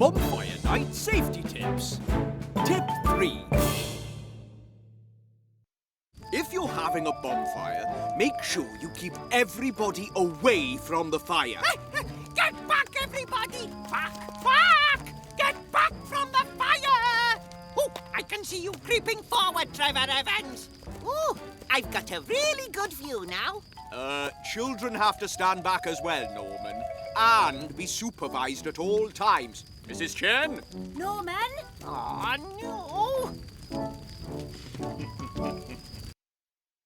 Bonfire Night Safety Tips. Tip 3. If you're having a bonfire, make sure you keep everybody away from the fire. Get back, everybody! Quack, quack! Get back from the fire! Oh, I can see you creeping forward, Trevor Evans. Oh, I've got a really good view now. Children have to stand back as well, Norman, and be supervised at all times. Mrs. Chen? Norman? Oh, no.